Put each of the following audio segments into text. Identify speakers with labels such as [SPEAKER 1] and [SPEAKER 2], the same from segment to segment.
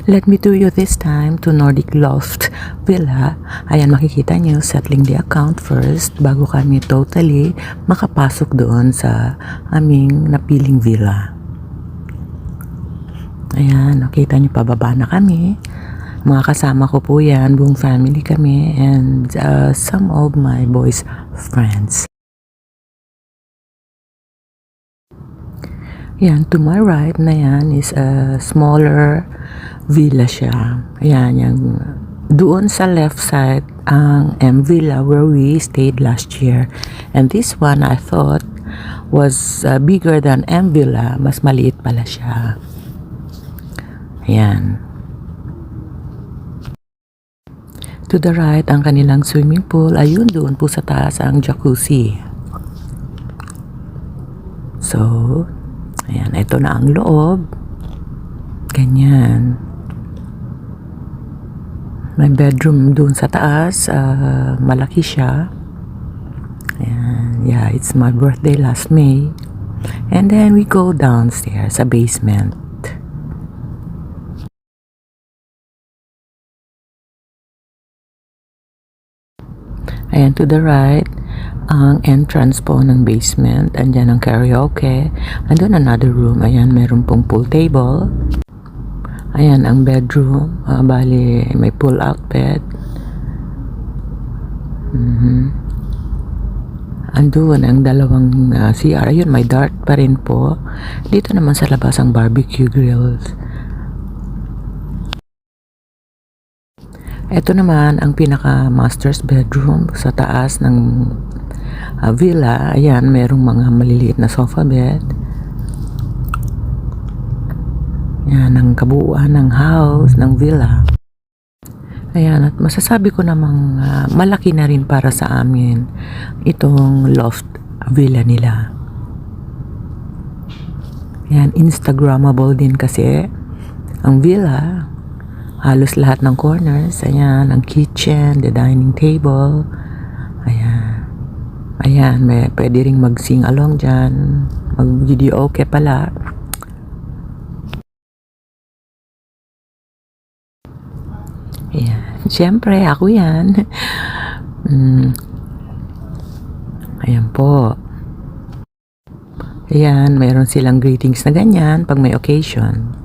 [SPEAKER 1] Let me do you this time to Nordic Loft Villa. Ayan, makikita nyo, settling the account first bago kami totally makapasok doon sa aming napiling villa. Ayan, nakita nyo, pababa na kami. Mga kasama ko po yan, buong family kami, and some of my boys' friends. Yan, to my right na yan is a smaller villa siya. Ayan, yung doon sa left side ang M Villa where we stayed last year. And this one I thought was bigger than M Villa. Mas maliit pala siya. Ayan. To the right, ang kanilang swimming pool. Ayun, doon po sa taas ang jacuzzi. So, ayan, ito na ang loob. Ganyan. May bedroom doon sa taas. Malaki siya. Ayan. Yeah, it's my birthday last May. And then we go downstairs sa basement. Ayan, to the right, ang entrance po ng basement. Andyan ang karaoke. Andun another room. Ayan, meron pong pool table. Ayan, ang bedroom. Bali, may pull-out bed. Andun ang dalawang CR. Ayun, may dart pa rin po. Dito naman sa labas ang barbecue grills. Ito naman ang pinaka-master's bedroom sa taas ng villa. Ayan, merong mga maliliit na sofa bed. Yan ang kabuuan ng house, ng villa. Ayan, at masasabi ko namang malaki na rin para sa amin itong loft villa nila. Ayan, Instagrammable din kasi ang villa. Halos lahat ng corners. Ayan, ang kitchen, the dining table. Ayan. Ayan, may pwede ring mag-sing along dyan. Mag-video okay pala. Ayan. Siyempre, ako yan. Ayan po. Ayan, mayroon silang greetings na ganyan pag may occasion.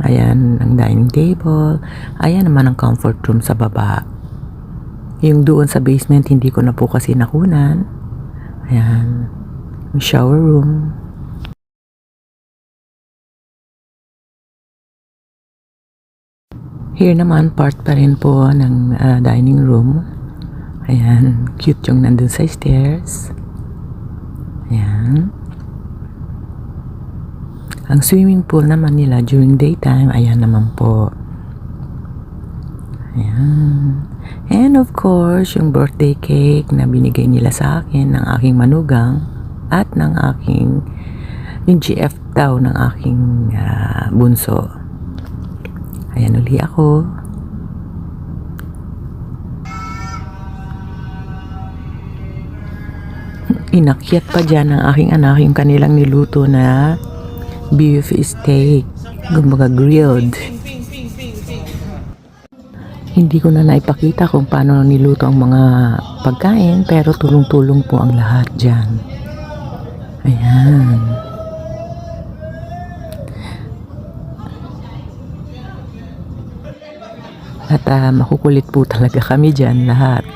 [SPEAKER 1] Ayan, ang dining table. Ayan naman ang comfort room sa baba. Yung doon sa basement, hindi ko na po kasi nakunan. Ayan, ang shower room. Here naman, part pa rin po ng dining room. Ayan, cute yung nandun sa stairs. Ayan. Ang swimming pool naman nila during daytime, ayan naman po. Ayan. And of course, yung birthday cake na binigay nila sa akin ng aking manugang at ng aking, yung GF daw ng aking bunso. Ayan uli ako. Inakyat pa dyan ng aking anak yung kanilang niluto na beef steak, kumbaga grilled. Hindi ko na naipakita kung paano niluto ang mga pagkain, pero tulong-tulong po ang lahat dyan. Ayan. At makukulit po talaga kami dyan lahat.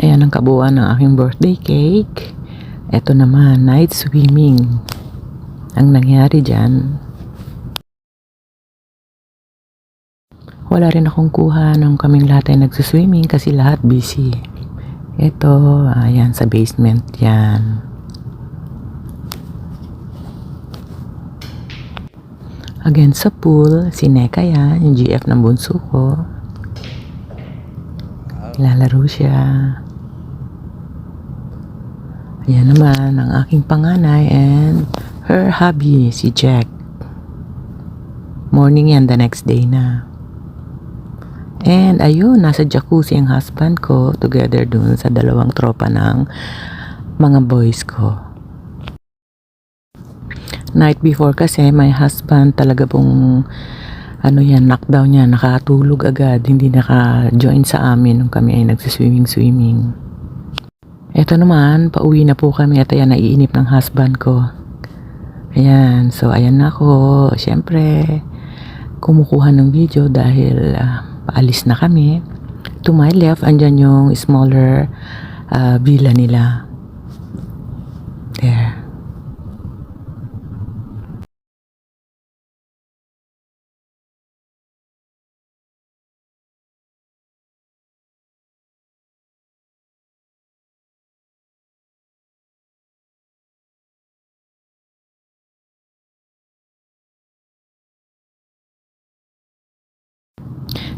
[SPEAKER 1] Ayan ang kabuuan ng aking birthday cake. Ito naman, night swimming. Ang nangyari dyan, wala rin akong kuha nung kaming lahat ay nagsiswimming kasi lahat busy. Ito, ayan sa basement yan. Again sa pool, si Neka yan, yung GF ng bunso ko. Lalaro siya. Ayan naman ang aking panganay and her hubby, si Jack. Morning yan, the next day na. And ayun, nasa jacuzzi ang husband ko together dun sa dalawang tropa ng mga boys ko. Night before kasi my husband talaga pong knockdown niya, nakatulog agad, hindi naka-join sa amin nung kami ay nagsiswimming. Eto naman, pauwi na po kami at ayan, naiinip ng husband ko. Ayan, so ayan na ako, syempre kumukuha ng video dahil paalis na kami. To my left, andyan yung smaller villa nila. There.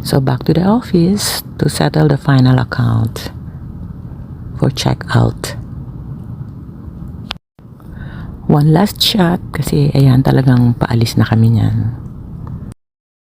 [SPEAKER 1] So back to the office to settle the final account for checkout. One last shot kasi ayan, talagang paalis na kami niyan.